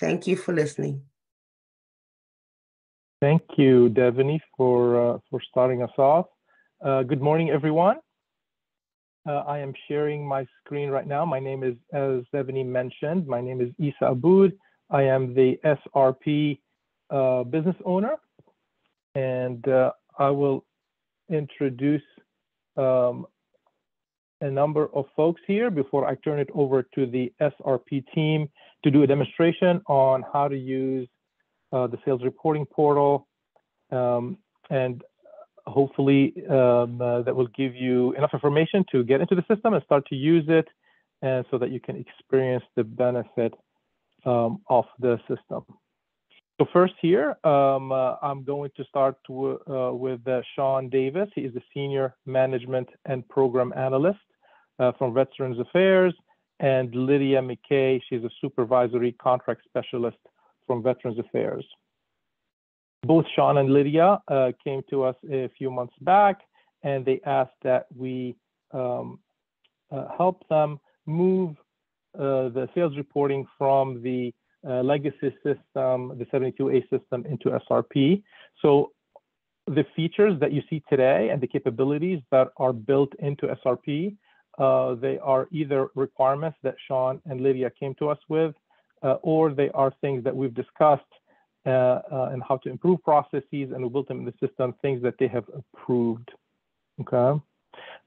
Thank you for listening. Thank you, Devaney, for starting us off. Good morning, everyone. I am sharing my screen right now. My name is, as Devaney mentioned, my name is Isa Aboud. I am the SRP business owner, and I will introduce a number of folks here before I turn it over to the SRP team to do a demonstration on how to use the sales reporting portal, and hopefully that will give you enough information to get into the system and start to use it, and so that you can experience the benefit of the system. So first here, I'm going to start with Sean Davis. He is the Senior Management and Program Analyst from Veterans Affairs, and Lydia McKay, she's a Supervisory Contract Specialist from Veterans Affairs. Both Sean and Lydia came to us a few months back, and they asked that we help them move the sales reporting from the legacy system, the 72A system, into SRP. So the features that you see today and the capabilities that are built into SRP, they are either requirements that Sean and Lydia came to us with, or they are things that we've discussed and how to improve processes, and we built them in the system, things that they have approved. Okay.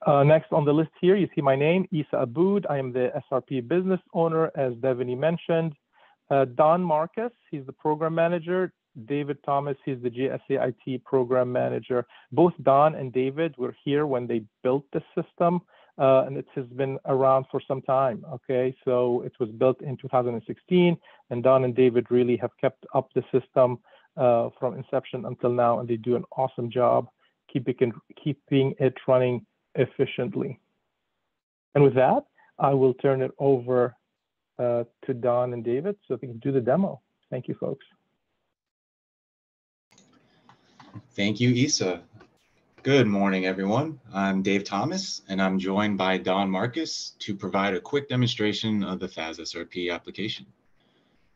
Next on the list here, you see my name, Isa Aboud. I am the SRP business owner, as Devaney mentioned. Don Marcus, he's the program manager. David Thomas, he's the GSA IT program manager. Both Don and David were here when they built the system, and it has been around for some time. Okay, so it was built in 2016, and Don and David really have kept up the system from inception until now, and they do an awesome job keeping it running efficiently. And with that, I will turn it over to Don and David so they can do the demo. Thank you, folks. Thank you, Isa. Good morning, everyone. I'm Dave Thomas, and I'm joined by Don Marcus to provide a quick demonstration of the FAS SRP application.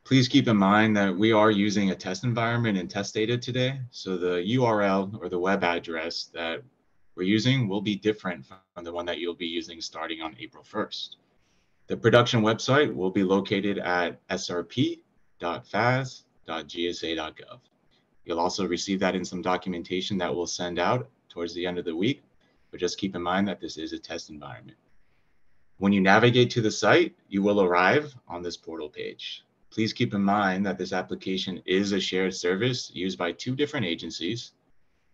Please keep in mind that we are using a test environment and test data today, so the URL or the web address that we're using will be different from the one that you'll be using starting on April 1st. The production website will be located at srp.fas.gsa.gov. You'll also receive that in some documentation that we'll send out towards the end of the week, but just keep in mind that this is a test environment. When you navigate to the site, you will arrive on this portal page. Please keep in mind that this application is a shared service used by two different agencies,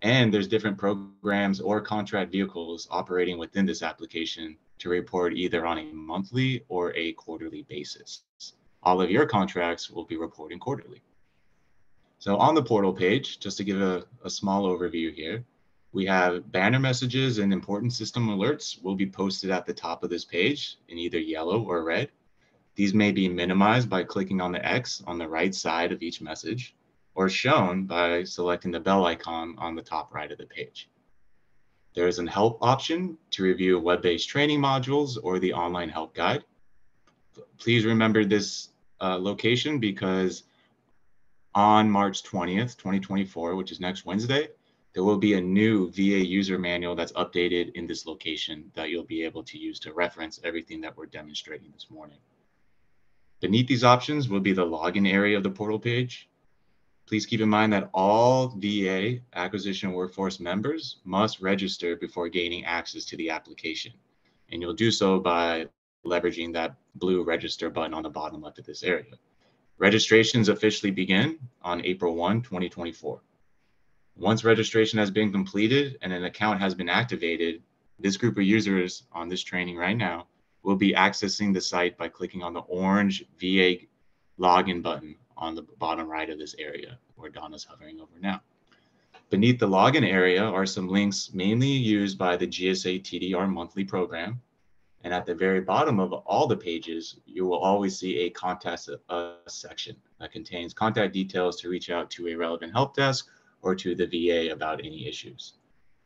and there's different programs or contract vehicles operating within this application to report either on a monthly or a quarterly basis. All of your contracts will be reporting quarterly. So on the portal page, just to give a small overview here, we have banner messages and important system alerts will be posted at the top of this page in either yellow or red. These may be minimized by clicking on the X on the right side of each message, or shown by selecting the bell icon on the top right of the page. There is an help option to review web-based training modules or the online help guide. Please remember this location because on March 20th, 2024, which is next Wednesday, there will be a new VA user manual that's updated in this location that you'll be able to use to reference everything that we're demonstrating this morning. Beneath these options will be the login area of the portal page. Please keep in mind that all VA acquisition workforce members must register before gaining access to the application. And you'll do so by leveraging that blue register button on the bottom left of this area. Registrations officially begin on April 1, 2024. Once registration has been completed and an account has been activated, this group of users on this training right now will be accessing the site by clicking on the orange VA login button on the bottom right of this area where Donna's hovering over now. Beneath the login area are some links mainly used by the GSA TDR monthly program. And at the very bottom of all the pages, you will always see a contact section that contains contact details to reach out to a relevant help desk or to the VA about any issues.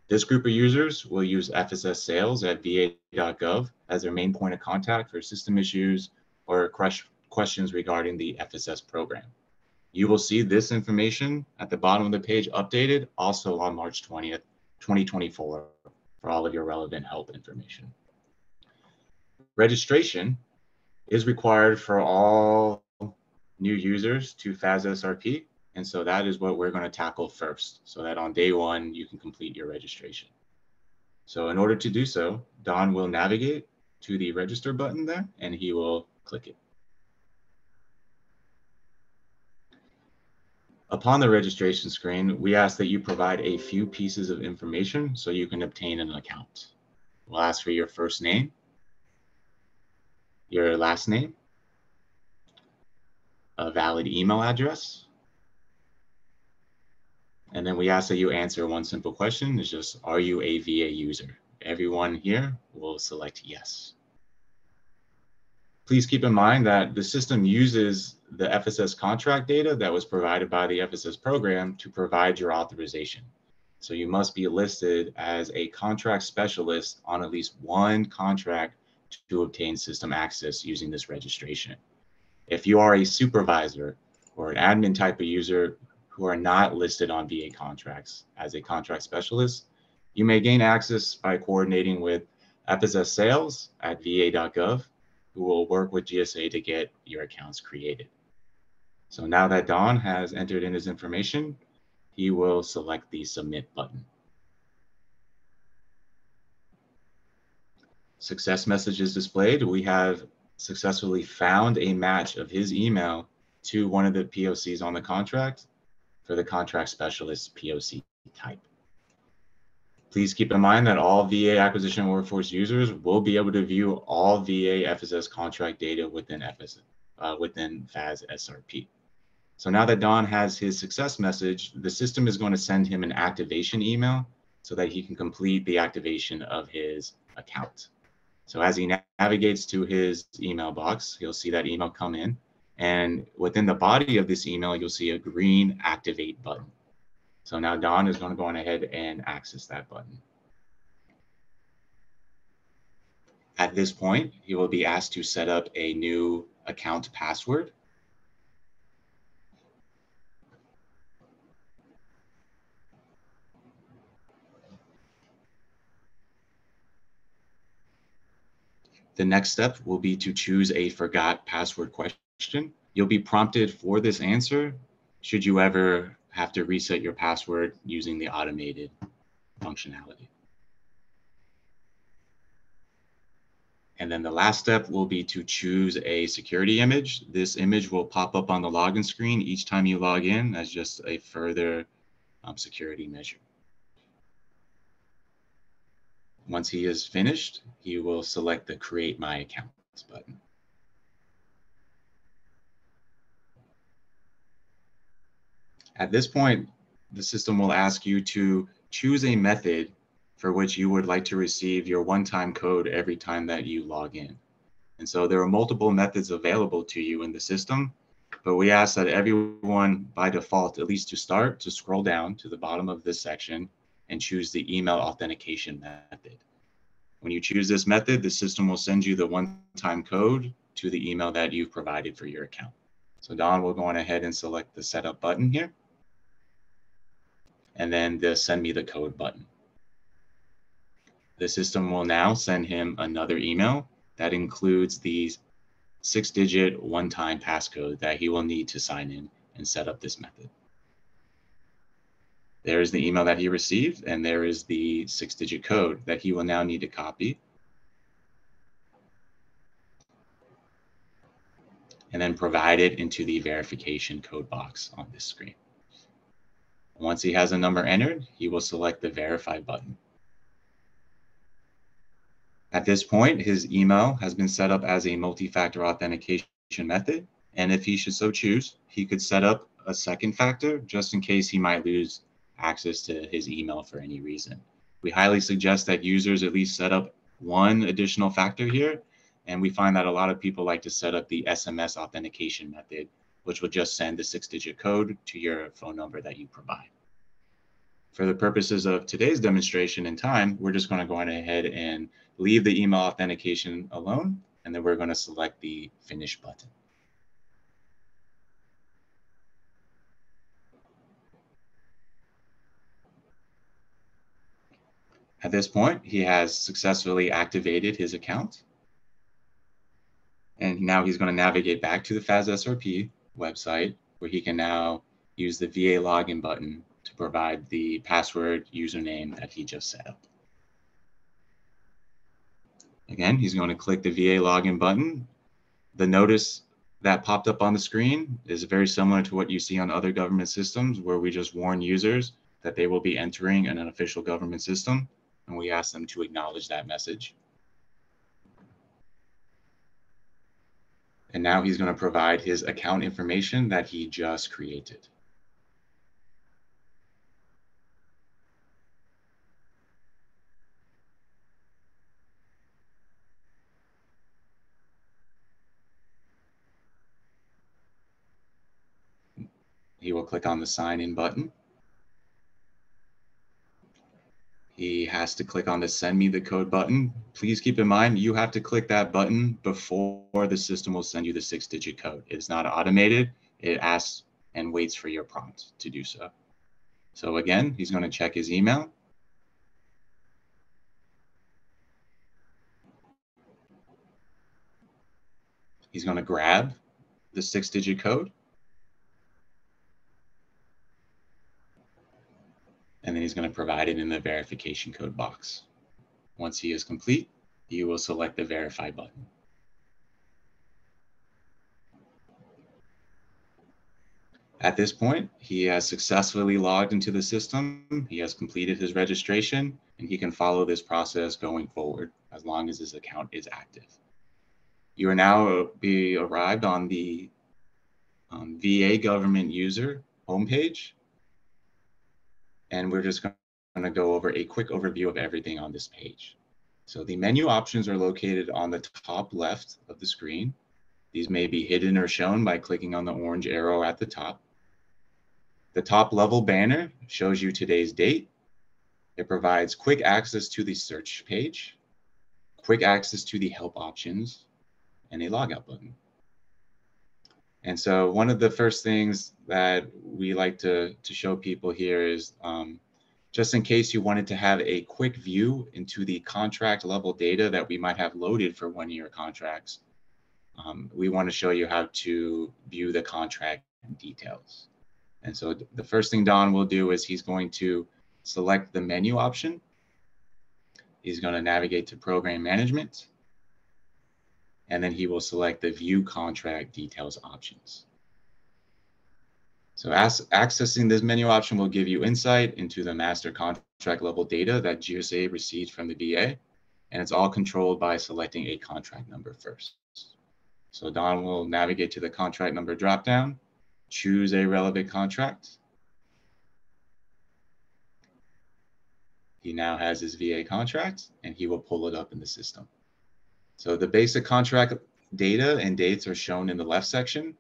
This group of users will use FSS sales at va.gov as their main point of contact for system issues or questions regarding the FSS program. You will see this information at the bottom of the page updated also on March 20th, 2024 for all of your relevant help information. Registration is required for all new users to FAS SRP, and so that is what we're going to tackle first, so that on day one you can complete your registration. So in order to do so, Don will navigate to the register button there, and he will click it. Upon the registration screen, we ask that you provide a few pieces of information so you can obtain an account. We'll ask for your first name, your last name, a valid email address, and then we ask that you answer one simple question. It's just, are you a VA user? Everyone here will select yes. Please keep in mind that the system uses the FSS contract data that was provided by the FSS program to provide your authorization. So you must be listed as a contract specialist on at least one contract to obtain system access using this registration. If you are a supervisor or an admin type of user who are not listed on VA contracts as a contract specialist, you may gain access by coordinating with FSS sales at va.gov, who will work with GSA to get your accounts created. So now that Don has entered in his information, he will select the submit button. Success message is displayed. We have successfully found a match of his email to one of the POCs on the contract for the contract specialist POC type. Please keep in mind that all VA acquisition workforce users will be able to view all VA FSS contract data within FAS SRP. So now that Don has his success message, the system is going to send him an activation email so that he can complete the activation of his account. So as he navigates to his email box, he'll see that email come in, and within the body of this email, you'll see a green activate button. So now Don is going to go on ahead and access that button. At this point, he will be asked to set up a new account password. The next step will be to choose a forgot password question. You'll be prompted for this answer should you ever have to reset your password using the automated functionality. And then the last step will be to choose a security image. This image will pop up on the login screen each time you log in as just a further security measure. Once he is finished, he will select the Create My Account button. At this point, the system will ask you to choose a method for which you would like to receive your one-time code every time that you log in. And so there are multiple methods available to you in the system, but we ask that everyone by default, at least to start, to scroll down to the bottom of this section and choose the email authentication method. When you choose this method, the system will send you the one-time code to the email that you've provided for your account. So Don will go on ahead and select the setup button here, and then the send me the code button. The system will now send him another email that includes the 6-digit one-time passcode that he will need to sign in and set up this method. There is the email that he received, and there is the 6-digit code that he will now need to copy and then provide it into the verification code box on this screen. Once he has a number entered, he will select the verify button. At this point, his email has been set up as a multi-factor authentication method, and if he should so choose, he could set up a second factor just in case he might lose access to his email for any reason. We highly suggest that users at least set up one additional factor here, and we find that a lot of people like to set up the SMS authentication method, which will just send the 6-digit code to your phone number that you provide. For the purposes of today's demonstration and time, we're just going to go on ahead and leave the email authentication alone, and then we're going to select the finish button. At this point, he has successfully activated his account. And now he's going to navigate back to the FAS-SRP website, where he can now use the VA login button to provide the password username that he just set up. Again, he's going to click the VA login button. The notice that popped up on the screen is very similar to what you see on other government systems, where we just warn users that they will be entering an unofficial government system, and we ask them to acknowledge that message. And now he's going to provide his account information that he just created. He will click on the sign in button. He has to click on the send me the code button. Please keep in mind, you have to click that button before the system will send you the 6-digit code. It's not automated. It asks and waits for your prompt to do so. So again, he's going to check his email. He's going to grab the 6-digit code. And then he's going to provide it in the verification code box. Once he is complete, you will select the verify button. At this point, he has successfully logged into the system. He has completed his registration, and he can follow this process going forward as long as his account is active. You are now arrived on the VA government user homepage, and we're just going to go over a quick overview of everything on this page. So the menu options are located on the top left of the screen. These may be hidden or shown by clicking on the orange arrow at the top. The top level banner shows you today's date. It provides quick access to the search page, quick access to the help options, and a logout button. And so one of the first things that we like to show people here is just in case you wanted to have a quick view into the contract level data that we might have loaded for one-year contracts, we want to show you how to view the contract details. And so the first thing Don will do is he's going to select the menu option. He's going to navigate to program management, and then he will select the view contract details options. So accessing this menu option will give you insight into the master contract level data that GSA received from the VA, and it's all controlled by selecting a contract number first. So Don will navigate to the contract number dropdown, choose a relevant contract. He now has his VA contract, and he will pull it up in the system. So the basic contract data and dates are shown in the left section.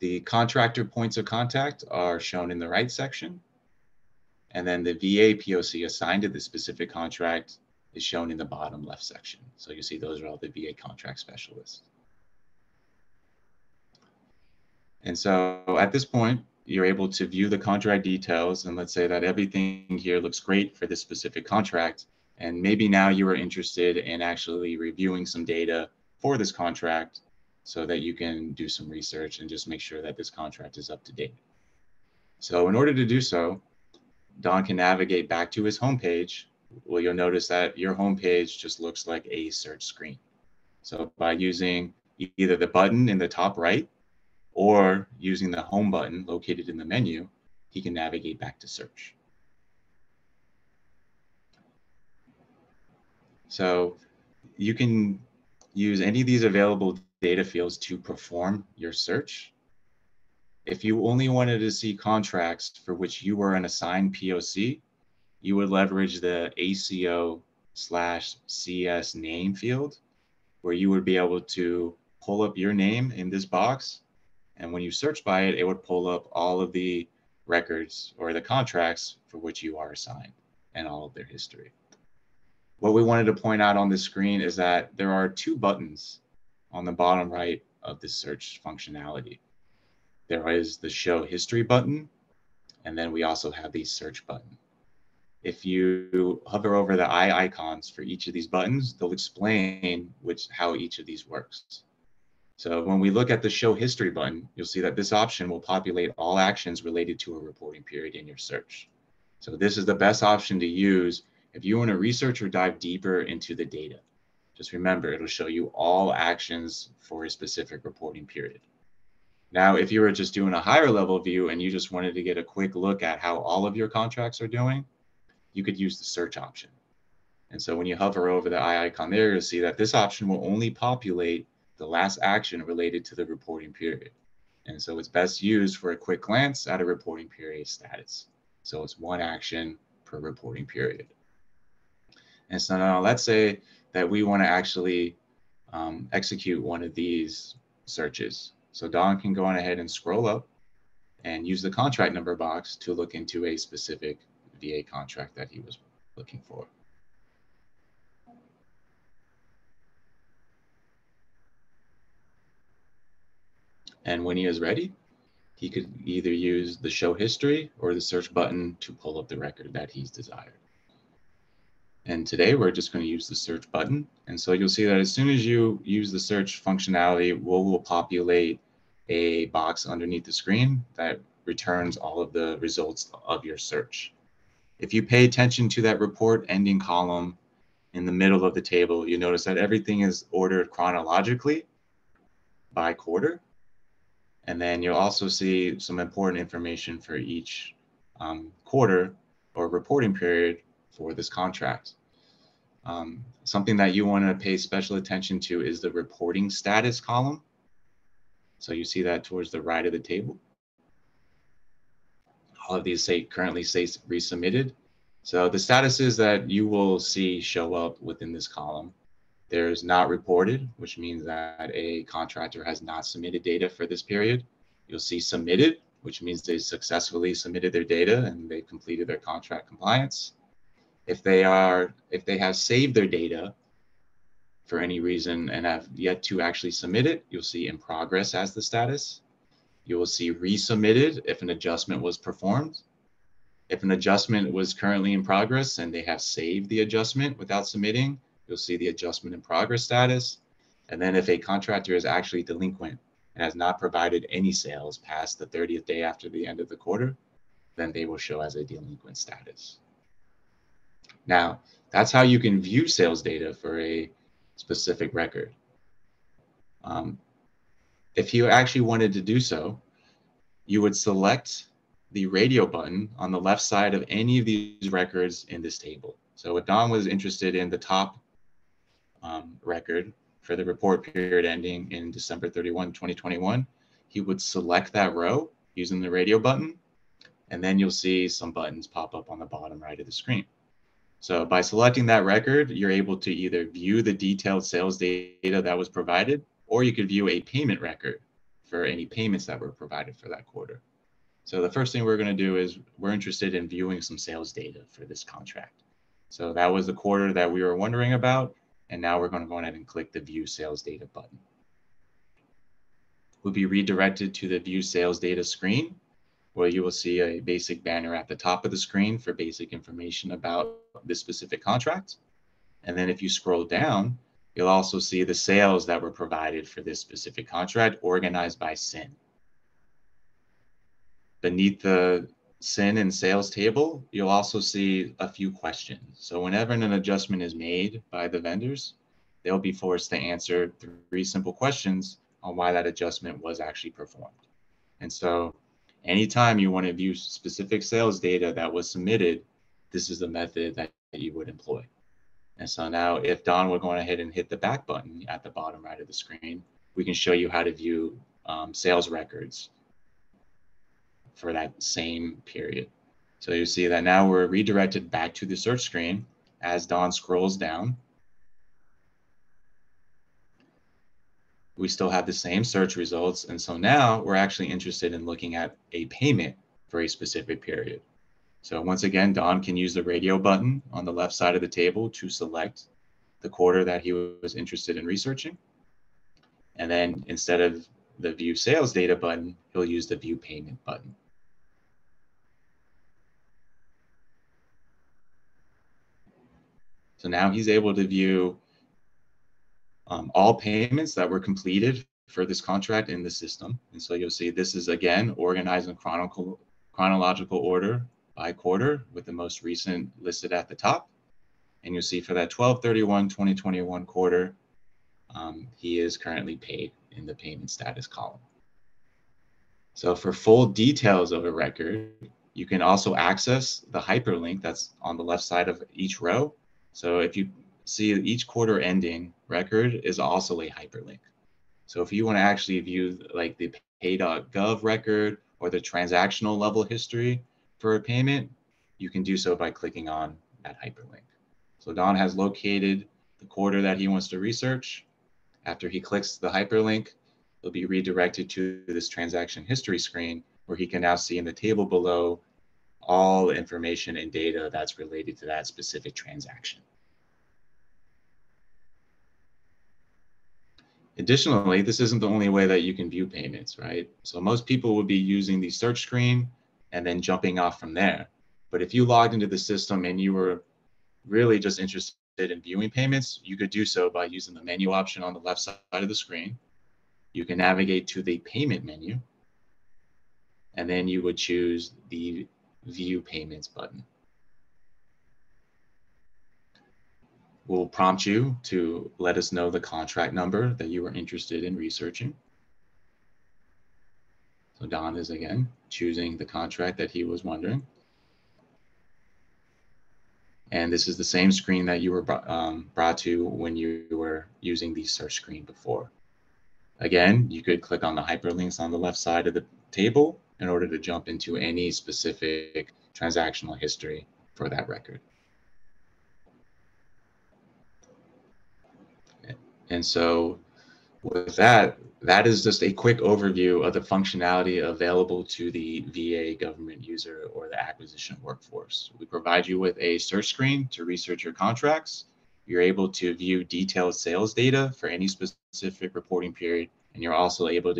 The contractor points of contact are shown in the right section. And then the VA POC assigned to the specific contract is shown in the bottom left section. So you see those are all the VA contract specialists. And so at this point, you're able to view the contract details, and let's say that everything here looks great for this specific contract. And maybe now you are interested in actually reviewing some data for this contract so that you can do some research and just make sure that this contract is up to date. So in order to do so, Don can navigate back to his homepage. Well, you'll notice that your homepage just looks like a search screen. So by using either the button in the top right or using the home button located in the menu, he can navigate back to search. So you can use any of these available data fields to perform your search. If you only wanted to see contracts for which you were an assigned POC, you would leverage the ACO/CS name field, where you would be able to pull up your name in this box. And when you search by it, it would pull up all of the records or the contracts for which you are assigned and all of their history. What we wanted to point out on the screen is that there are two buttons on the bottom right of the search functionality. There is the show history button, and then we also have the search button. if you hover over the eye icons for each of these buttons, they'll explain how each of these works. So when we look at the Show History button, you'll see that this option will populate all actions related to a reporting period in your search. So this is the best option to use if you want to research or dive deeper into the data. Just remember, it'll show you all actions for a specific reporting period. Now, if you were just doing a higher level view and you just wanted to get a quick look at how all of your contracts are doing, you could use the search option. And so when you hover over the eye icon there, you'll see that this option will only populate the last action related to the reporting period. And so it's best used for a quick glance at a reporting period status. So it's one action per reporting period. And so now let's say that we want to actually execute one of these searches. So Don can go on ahead and scroll up and use the contract number box to look into a specific VA contract that he was looking for. And when he is ready, he could either use the Show History or the search button to pull up the record that he's desired. And today we're just going to use the search button. And so you'll see that as soon as you use the search functionality, we'll populate a box underneath the screen that returns all of the results of your search. If you pay attention to that report ending column in the middle of the table, you notice that everything is ordered chronologically by quarter. And then you'll also see some important information for each quarter or reporting period for this contract. Something that you want to pay special attention to is the reporting status column. So you see that towards the right of the table. All of these currently say resubmitted. So the statuses that you will see show up within this column. There's not reported, which means that a contractor has not submitted data for this period. You'll see submitted, which means they successfully submitted their data and they've completed their contract compliance. If they have saved their data for any reason and have yet to actually submit it, you'll see in progress as the status. You will see resubmitted if an adjustment was performed. If an adjustment was currently in progress and they have saved the adjustment without submitting, you'll see the adjustment in progress status. And then if a contractor is actually delinquent and has not provided any sales past the 30th day after the end of the quarter, then they will show as a delinquent status. Now, that's how you can view sales data for a specific record. If you actually wanted to do so, you would select the radio button on the left side of any of these records in this table. So if Don was interested in the top record for the report period ending in December 31, 2021, he would select that row using the radio button, and then you'll see some buttons pop up on the bottom right of the screen. So by selecting that record, you're able to either view the detailed sales data that was provided, or you could view a payment record for any payments that were provided for that quarter. So the first thing we're going to do is we're interested in viewing some sales data for this contract. So that was the quarter that we were wondering about. And now we're going to go ahead and click the View Sales Data button. We'll be redirected to the View Sales Data screen, where you will see a basic banner at the top of the screen for basic information about this specific contract. And then if you scroll down, you'll also see the sales that were provided for this specific contract organized by SIN. Beneath the SIN and sales table, you'll also see a few questions. So whenever an adjustment is made by the vendors, they'll be forced to answer 3 simple questions on why that adjustment was actually performed. And so anytime you want to view specific sales data that was submitted, this is the method that you would employ. And so now if Don were going ahead and hit the back button at the bottom right of the screen, we can show you how to view sales records for that same period. So you see that now we're redirected back to the search screen as Don scrolls down. We still have the same search results. And so now we're actually interested in looking at a payment for a specific period. So once again, Don can use the radio button on the left side of the table to select the quarter that he was interested in researching. And then instead of the View Sales Data button, he'll use the View Payment button. So now he's able to view all payments that were completed for this contract in the system. And so you'll see this is again organized in chronological order by quarter, with the most recent listed at the top. And you'll see for that 12/31/2021 quarter, he is currently paid in the payment status column. So for full details of a record, you can also access the hyperlink that's on the left side of each row. So if you see each quarter ending record is also a hyperlink. So if you want to actually view like the pay.gov record or the transactional level history for a payment, you can do so by clicking on that hyperlink. So Don has located the quarter that he wants to research. After he clicks the hyperlink, he'll be redirected to this transaction history screen, where he can now see in the table below all information and data that's related to that specific transaction. Additionally, this isn't the only way that you can view payments, right? So most people would be using the search screen and then jumping off from there. But if you logged into the system and you were really just interested in viewing payments, you could do so by using the menu option on the left side of the screen. You can navigate to the payment menu, and then you would choose the View Payments button. We'll prompt you to let us know the contract number that you are interested in researching. So Don is again choosing the contract that he was wondering. And this is the same screen that you were brought to when you were using the search screen before. Again, you could click on the hyperlinks on the left side of the table in order to jump into any specific transactional history for that record. And so with that, that is just a quick overview of the functionality available to the VA government user or the acquisition workforce. We provide you with a search screen to research your contracts. You're able to view detailed sales data for any specific reporting period, and you're also able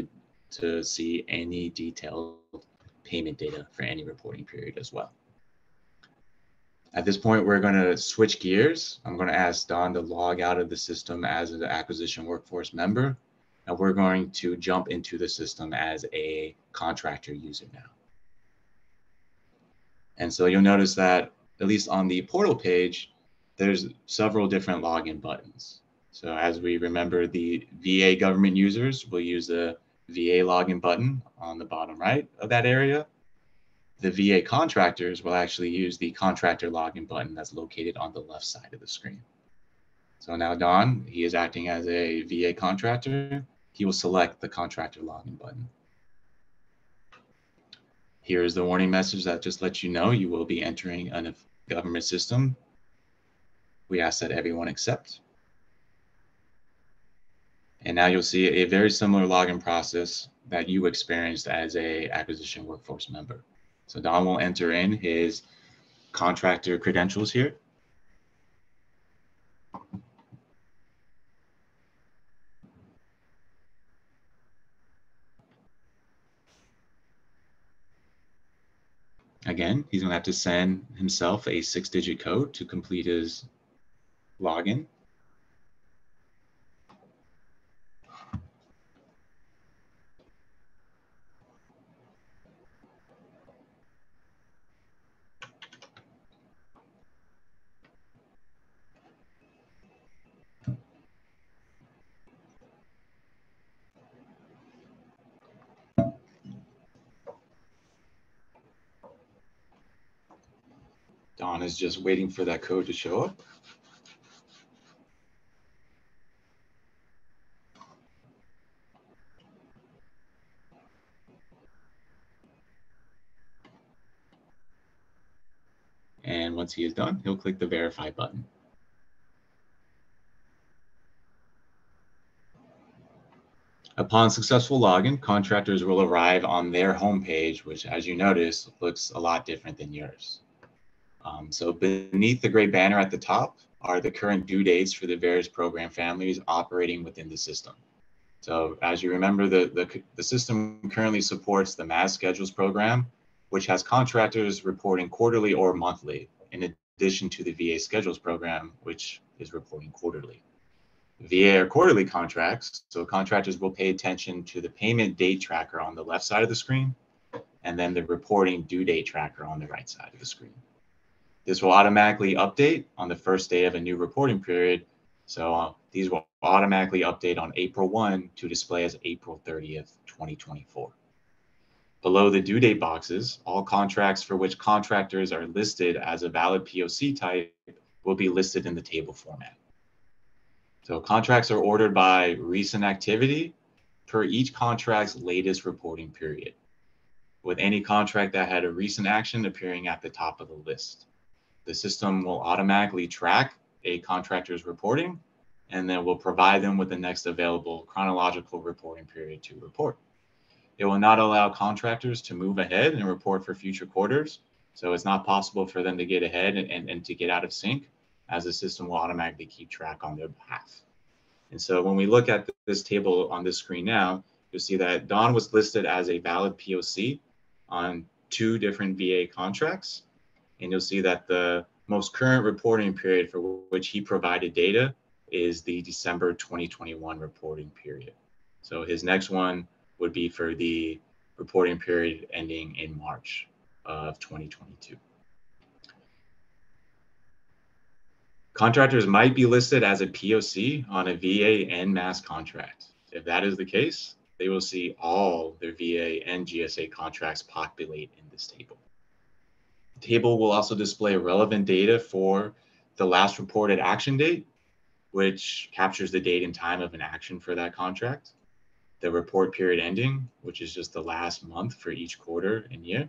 to see any detailed payment data for any reporting period as well. At this point, we're going to switch gears. I'm going to ask Don to log out of the system as an acquisition workforce member, and we're going to jump into the system as a contractor user now. And so you'll notice that, at least on the portal page, there's several different login buttons. So as we remember, the VA government users will use the VA login button on the bottom right of that area. The VA contractors will actually use the contractor login button that's located on the left side of the screen. So now Don, he is acting as a VA contractor. He will select the contractor login button. Here is the warning message that just lets you know you will be entering a government system. We ask that everyone accept. And now you'll see a very similar login process that you experienced as a acquisition workforce member. So Don will enter in his contractor credentials here. Again, he's going to have to send himself a 6-digit code to complete his login. Don is just waiting for that code to show up. And once he is done, he'll click the verify button. Upon successful login, contractors will arrive on their homepage, which, as you notice, looks a lot different than yours. So beneath the gray banner at the top are the current due dates for the various program families operating within the system. So as you remember, the system currently supports the MAS schedules program, which has contractors reporting quarterly or monthly. In addition to the VA schedules program, which is reporting quarterly. VA are quarterly contracts, so contractors will pay attention to the payment date tracker on the left side of the screen, and then the reporting due date tracker on the right side of the screen. This will automatically update on the first day of a new reporting period. So these will automatically update on April 1 to display as April 30th, 2024. Below the due date boxes, all contracts for which contractors are listed as a valid POC type will be listed in the table format. So contracts are ordered by recent activity per each contract's latest reporting period, with any contract that had a recent action appearing at the top of the list. The system will automatically track a contractor's reporting and then will provide them with the next available chronological reporting period to report. It will not allow contractors to move ahead and report for future quarters, so it's not possible for them to get ahead and to get out of sync, as the system will automatically keep track on their behalf. And so when we look at this table on this screen now, you'll see that Don was listed as a valid POC on 2 different VA contracts. And you'll see that the most current reporting period for which he provided data is the December 2021 reporting period. So his next one would be for the reporting period ending in March of 2022. Contractors might be listed as a POC on a VA and MAS contract. If that is the case, they will see all their VA and GSA contracts populate in this table. The table will also display relevant data for the last reported action date, which captures the date and time of an action for that contract, the report period ending, which is just the last month for each quarter and year,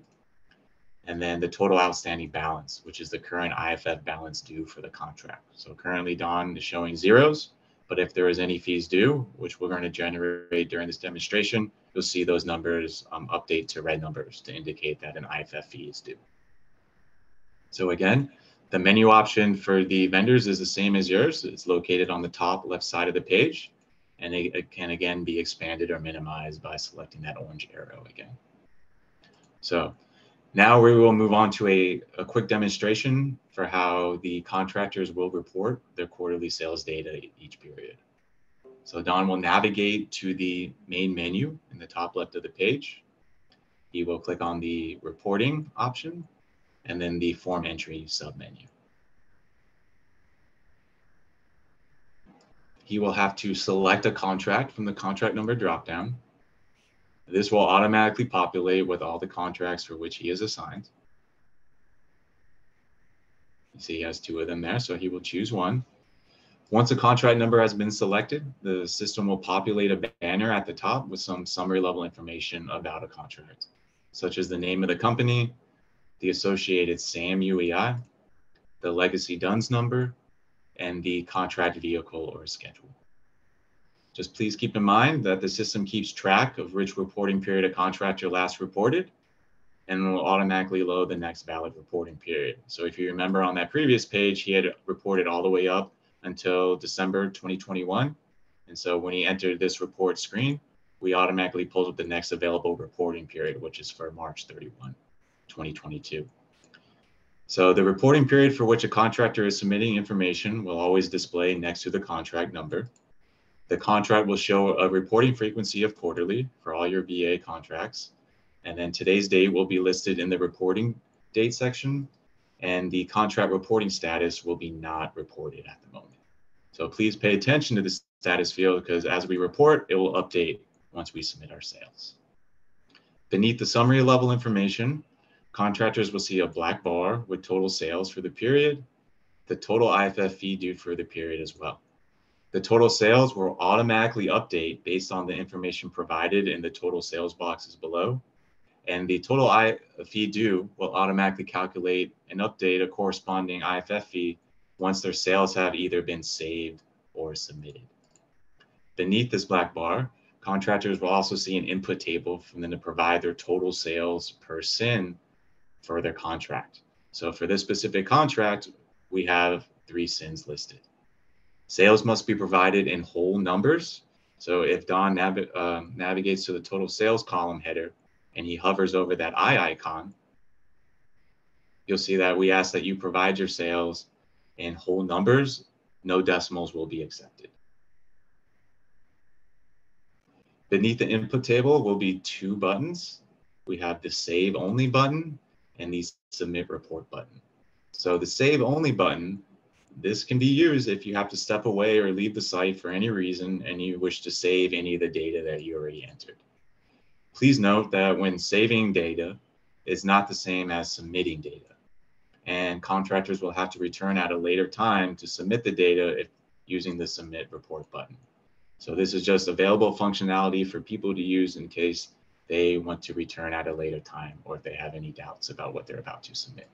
and then the total outstanding balance, which is the current IFF balance due for the contract. So currently Don is showing zeros, but if there is any fees due, which we're going to generate during this demonstration, you'll see those numbers update to red numbers to indicate that an IFF fee is due. So again, the menu option for the vendors is the same as yours. It's located on the top left side of the page, and it can again be expanded or minimized by selecting that orange arrow again. So now we will move on to a quick demonstration for how the contractors will report their quarterly sales data each period. So Don will navigate to the main menu in the top left of the page. He will click on the reporting option and then the form entry submenu. He will have to select a contract from the contract number dropdown. This will automatically populate with all the contracts for which he is assigned. You see he has 2 of them there, so he will choose one. Once a contract number has been selected, the system will populate a banner at the top with some summary level information about a contract, such as the name of the company, the associated SAM UEI, the legacy DUNS number, and the contract vehicle or schedule. Just please keep in mind that the system keeps track of which reporting period a contractor last reported, and will automatically load the next valid reporting period. So if you remember on that previous page, he had reported all the way up until December 2021. And so when he entered this report screen, we automatically pulled up the next available reporting period, which is for March 31, 2022. So the reporting period for which a contractor is submitting information will always display next to the contract number. The contract will show a reporting frequency of quarterly for all your VA contracts. And then today's date will be listed in the reporting date section, and the contract reporting status will be not reported at the moment. So please pay attention to the status field, because as we report, it will update once we submit our sales. Beneath the summary level information, contractors will see a black bar with total sales for the period, the total IFF fee due for the period as well. The total sales will automatically update based on the information provided in the total sales boxes below. And the total fee due will automatically calculate and update a corresponding IFF fee once their sales have either been saved or submitted. Beneath this black bar, contractors will also see an input table for them to provide their total sales per SIN for their contract. So for this specific contract, we have 3 SINs listed. Sales must be provided in whole numbers. So if Don navigates to the total sales column header and he hovers over that I icon, you'll see that we ask that you provide your sales in whole numbers. No decimals will be accepted. Beneath the input table will be two buttons. We have the Save Only button and the Submit Report button. So the Save Only button, this can be used if you have to step away or leave the site for any reason and you wish to save any of the data that you already entered. Please note that when saving data is not the same as submitting data, and contractors will have to return at a later time to submit the data using the Submit Report button. So this is just available functionality for people to use in case they want to return at a later time or if they have any doubts about what they're about to submit.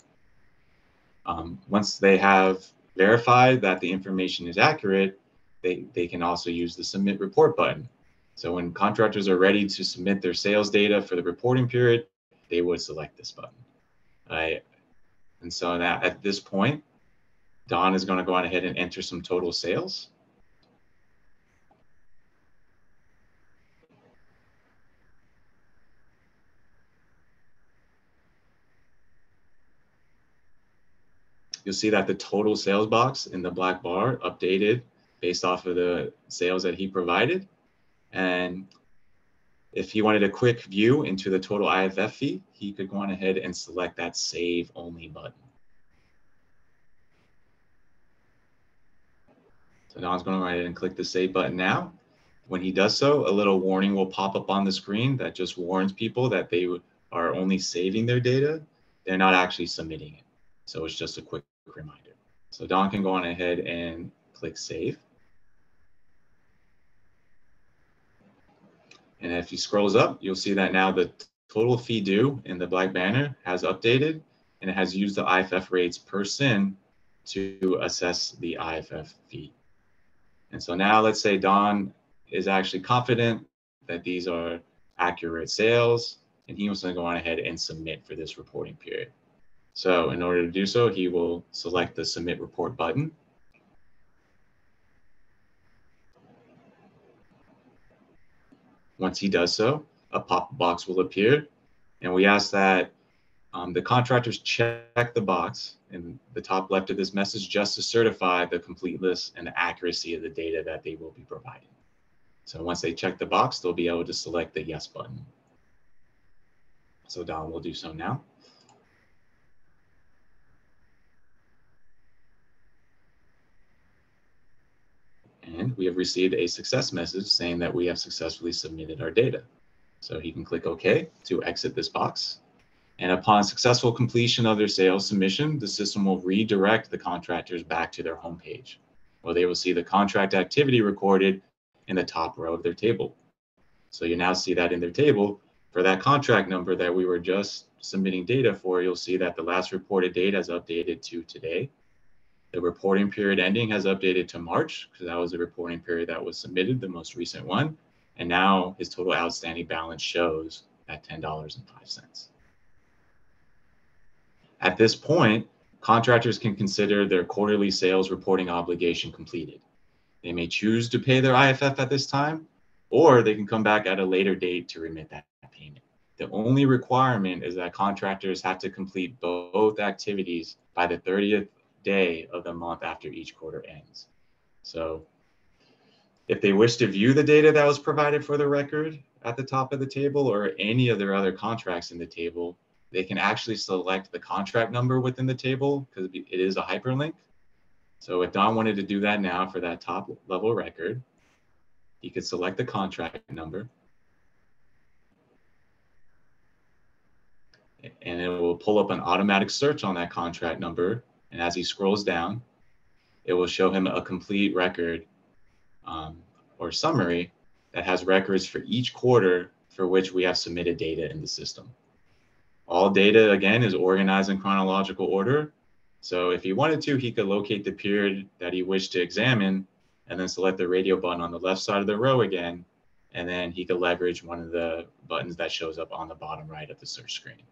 Once they have verified that the information is accurate, they can also use the Submit Report button. So when contractors are ready to submit their sales data for the reporting period, they would select this button. And so now at this point, Don is going to go on ahead and enter some total sales. You'll see that the total sales box in the black bar updated based off of the sales that he provided. And if he wanted a quick view into the total IFF fee, he could go on ahead and select that Save Only button. So Don's going to go ahead and click the Save button now. When he does so, a little warning will pop up on the screen that just warns people that they are only saving their data. They're not actually submitting it. So it's just a quick reminder. So Don can go on ahead and click Save. And if he scrolls up, you'll see that now the total fee due in the black banner has updated, and it has used the IFF rates per SIN to assess the IFF fee. And so now let's say Don is actually confident that these are accurate sales, and he wants to go on ahead and submit for this reporting period. So in order to do so, he will select the Submit Report button. Once he does so, a pop-up box will appear, and we ask that the contractors check the box in the top left of this message just to certify the completeness and the accuracy of the data that they will be providing. So once they check the box, they'll be able to select the Yes button. So Don will do so now. And we have received a success message saying that we have successfully submitted our data. So he can click OK to exit this box. And upon successful completion of their sales submission, the system will redirect the contractors back to their home page, where they will see the contract activity recorded in the top row of their table. So you now see that in their table, for that contract number that we were just submitting data for, you'll see that the last reported date has updated to today. The reporting period ending has updated to March, because that was the reporting period that was submitted, the most recent one. And now his total outstanding balance shows at $10.05. At this point, contractors can consider their quarterly sales reporting obligation completed. They may choose to pay their IFF at this time, or they can come back at a later date to remit that payment. The only requirement is that contractors have to complete both activities by the 30th day of the month after each quarter ends. So if they wish to view the data that was provided for the record at the top of the table or any of their other contracts in the table, they can actually select the contract number within the table because it is a hyperlink. So if Don wanted to do that now for that top level record, he could select the contract number, and it will pull up an automatic search on that contract number. And as he scrolls down, it will show him a complete record or summary that has records for each quarter for which we have submitted data in the system. All data, again, is organized in chronological order. So if he wanted to, he could locate the period that he wished to examine and then select the radio button on the left side of the row again. And then he could leverage one of the buttons that shows up on the bottom right of the search screen.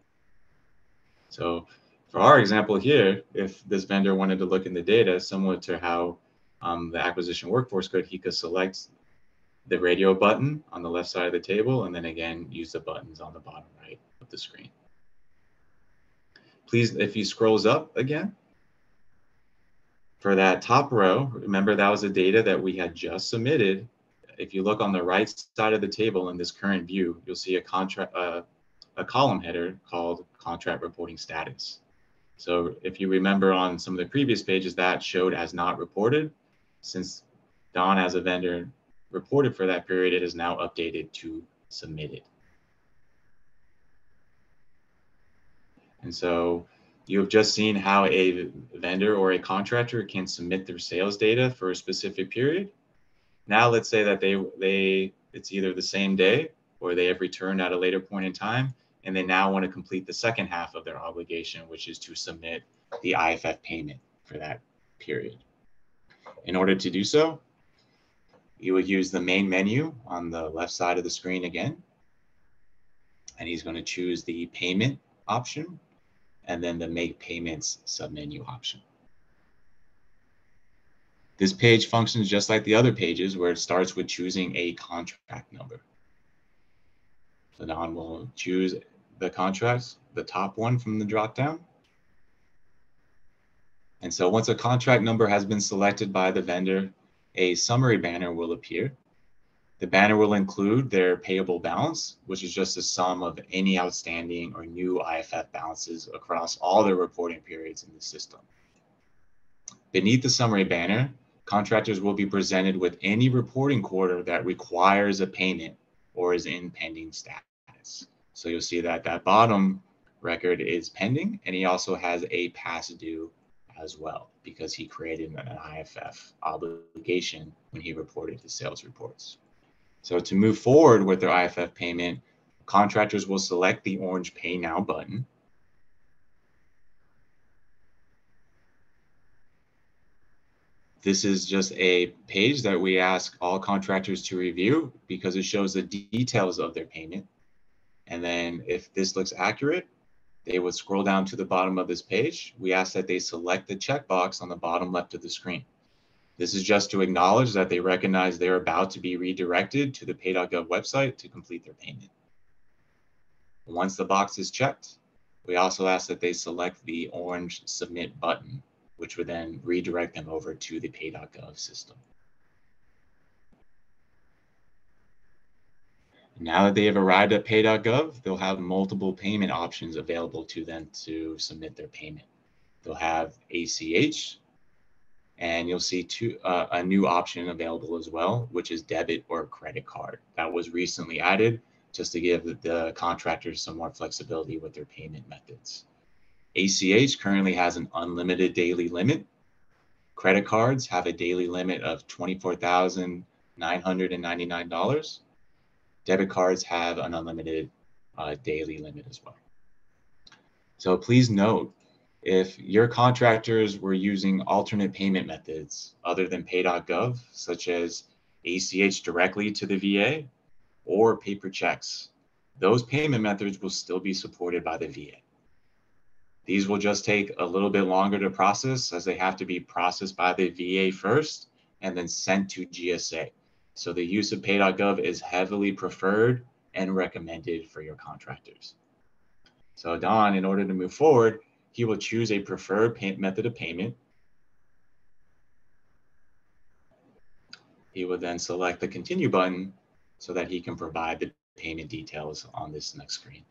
So for our example here, if this vendor wanted to look in the data, similar to how the acquisition workforce could, he could select the radio button on the left side of the table and then again use the buttons on the bottom right of the screen. Please, if he scrolls up again, for that top row, remember that was the data that we had just submitted. If you look on the right side of the table in this current view, you'll see a column header called contract reporting status. So if you remember on some of the previous pages, that showed as not reported. Since Don as a vendor reported for that period, it is now updated to submitted. And so you have just seen how a vendor or a contractor can submit their sales data for a specific period. Now let's say that it's either the same day or they have returned at a later point in time, and they now want to complete the second half of their obligation, which is to submit the IFF payment for that period. In order to do so, you would use the main menu on the left side of the screen again, and he's going to choose the payment option and then the make payments submenu option. This page functions just like the other pages where it starts with choosing a contract number. So Don will choose the contracts, the top one from the dropdown. And so once a contract number has been selected by the vendor, a summary banner will appear. The banner will include their payable balance, which is just a sum of any outstanding or new IFF balances across all their reporting periods in the system. Beneath the summary banner, contractors will be presented with any reporting quarter that requires a payment or is in pending status. So you'll see that that bottom record is pending, and he also has a past due as well because he created an IFF obligation when he reported his sales reports. So to move forward with their IFF payment, contractors will select the orange Pay Now button. This is just a page that we ask all contractors to review because it shows the details of their payment. And then if this looks accurate, they would scroll down to the bottom of this page. We ask that they select the checkbox on the bottom left of the screen. This is just to acknowledge that they recognize they're about to be redirected to the pay.gov website to complete their payment. Once the box is checked, we also ask that they select the orange Submit button, which would then redirect them over to the pay.gov system. Now that they have arrived at pay.gov, they'll have multiple payment options available to them to submit their payment. They'll have ACH, and you'll see a new option available as well, which is debit or credit card. That was recently added just to give the contractors some more flexibility with their payment methods. ACH currently has an unlimited daily limit. Credit cards have a daily limit of $24,999. Debit cards have an unlimited daily limit as well. So please note, if your contractors were using alternate payment methods other than pay.gov, such as ACH directly to the VA or paper checks, those payment methods will still be supported by the VA. These will just take a little bit longer to process as they have to be processed by the VA first and then sent to GSA. So the use of pay.gov is heavily preferred and recommended for your contractors. So Don, in order to move forward, he will choose a preferred method of payment. He will then select the continue button so that he can provide the payment details on this next screen.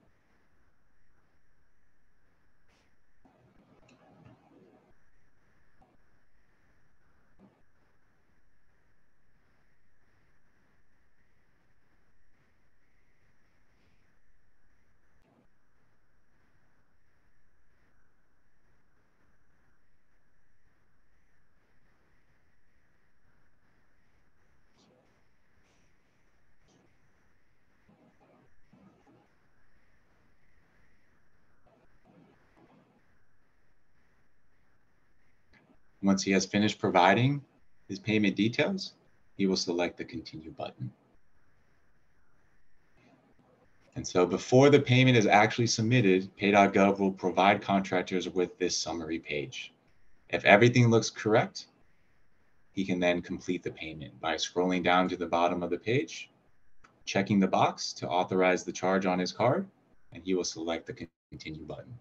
Once he has finished providing his payment details, he will select the continue button. And so before the payment is actually submitted, pay.gov will provide contractors with this summary page. If everything looks correct, he can then complete the payment by scrolling down to the bottom of the page, checking the box to authorize the charge on his card, and he will select the continue button.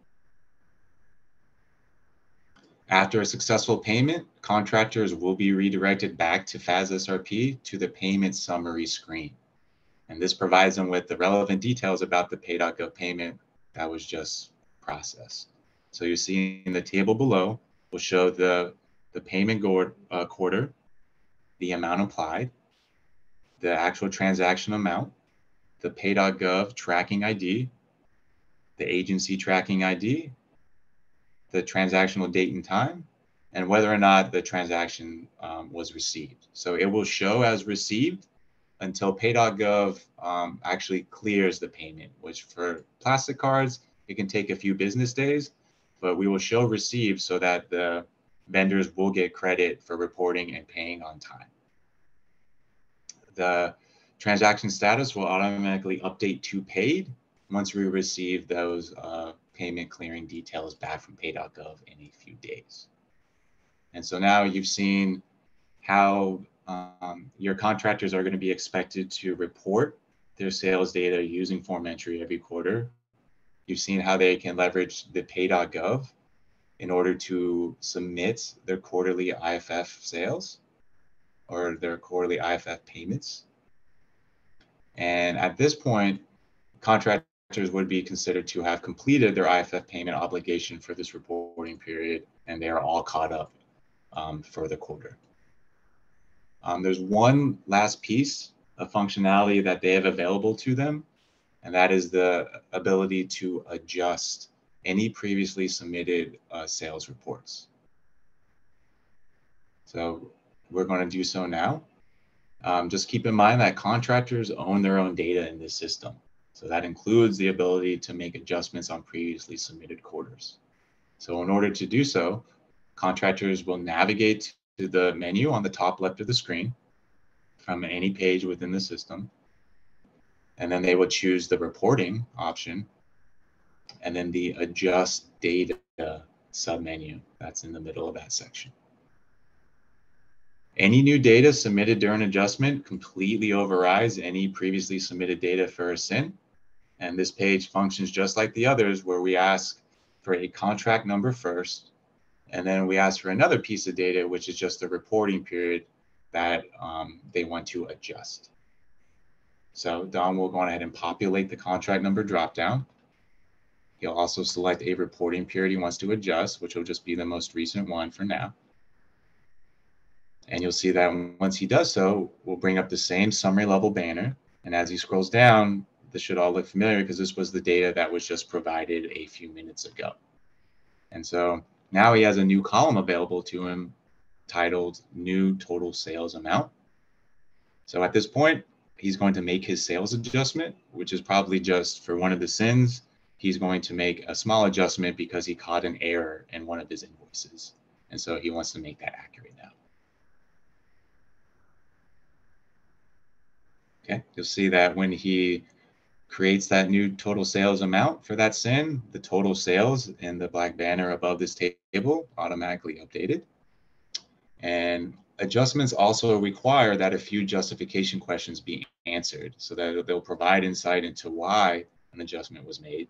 After a successful payment, contractors will be redirected back to FAS SRP to the payment summary screen. And this provides them with the relevant details about the pay.gov payment that was just processed. So you see in the table below will show the payment quarter, the amount applied, the actual transaction amount, the pay.gov tracking ID, the agency tracking ID, the transactional date and time, and whether or not the transaction was received. So it will show as received until pay.gov actually clears the payment, which for plastic cards, it can take a few business days, but we will show received so that the vendors will get credit for reporting and paying on time. The transaction status will automatically update to paid once we receive those payment clearing details back from pay.gov in a few days. And so now you've seen how your contractors are going to be expected to report their sales data using form entry every quarter. You've seen how they can leverage the pay.gov in order to submit their quarterly IFF sales or their quarterly IFF payments. And at this point, contractors would be considered to have completed their IFF payment obligation for this reporting period, and they are all caught up for the quarter. There's one last piece of functionality that they have available to them, and that is the ability to adjust any previously submitted sales reports. So we're going to do so now. Just keep in mind that contractors own their own data in this system. So that includes the ability to make adjustments on previously submitted quarters. So in order to do so, contractors will navigate to the menu on the top left of the screen from any page within the system. And then they will choose the reporting option and then the adjust data submenu that's in the middle of that section. Any new data submitted during adjustment completely overrides any previously submitted data for a SIN. And this page functions just like the others, where we ask for a contract number first, and then we ask for another piece of data, which is just the reporting period that they want to adjust. So Don will go ahead and populate the contract number dropdown. He'll also select a reporting period he wants to adjust, which will just be the most recent one for now. And you'll see that once he does so, we'll bring up the same summary level banner. And as he scrolls down, this should all look familiar because this was the data that was just provided a few minutes ago. And so now he has a new column available to him titled New Total Sales Amount. So at this point, he's going to make his sales adjustment, which is probably just for one of the SINs. He's going to make a small adjustment because he caught an error in one of his invoices. And so he wants to make that accurate now. Okay, you'll see that when he creates that new total sales amount for that SIN, the total sales in the black banner above this table automatically updated. And adjustments also require that a few justification questions be answered so that they'll provide insight into why an adjustment was made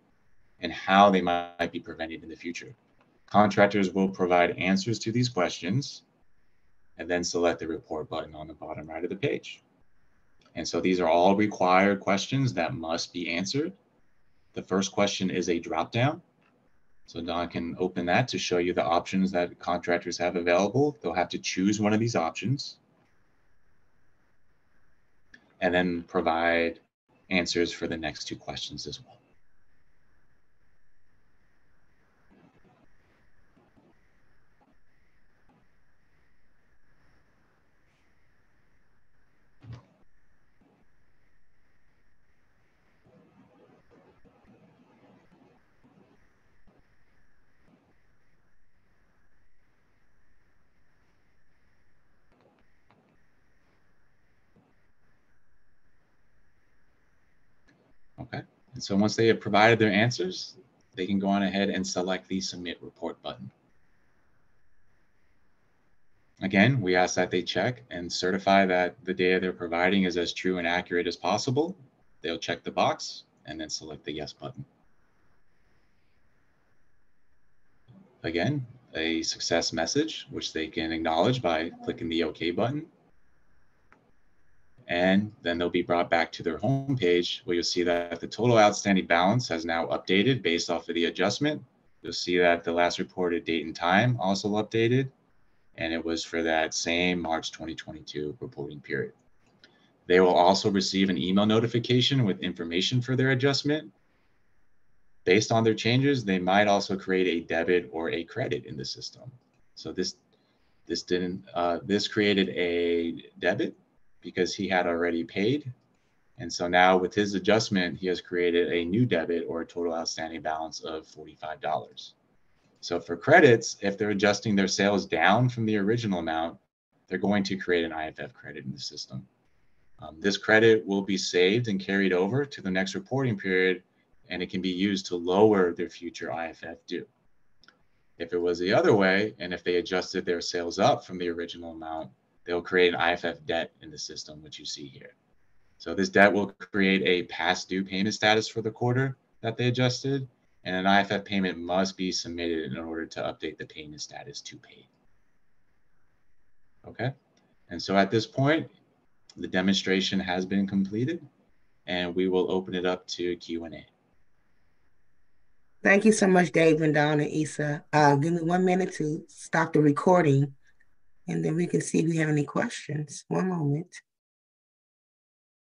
and how they might be prevented in the future. Contractors will provide answers to these questions and then select the report button on the bottom right of the page. And so these are all required questions that must be answered. The first question is a dropdown. So Don can open that to show you the options that contractors have available. They'll have to choose one of these options and then provide answers for the next two questions as well. Okay, and so once they have provided their answers, they can go on ahead and select the Submit Report button. Again, we ask that they check and certify that the data they're providing is as true and accurate as possible. They'll check the box and then select the Yes button. Again, a success message, which they can acknowledge by clicking the OK button. And then they'll be brought back to their home page where you'll see that the total outstanding balance has now updated based off of the adjustment. You'll see that the last reported date and time also updated, and it was for that same March 2022 reporting period. They will also receive an email notification with information for their adjustment. Based on their changes, they might also create a debit or a credit in the system. So this created a debit because he had already paid. And so now with his adjustment, he has created a new debit or a total outstanding balance of $45. So for credits, if they're adjusting their sales down from the original amount, they're going to create an IFF credit in the system. This credit will be saved and carried over to the next reporting period, and it can be used to lower their future IFF due. If it was the other way, and if they adjusted their sales up from the original amount, they'll create an IFF debt in the system, which you see here. So this debt will create a past due payment status for the quarter that they adjusted, and an IFF payment must be submitted in order to update the payment status to paid. Okay, and so at this point, the demonstration has been completed, and we will open it up to Q&A. Thank you so much, Dave and Don and Issa. Give me 1 minute to stop the recording, and then we can see if we have any questions. One moment.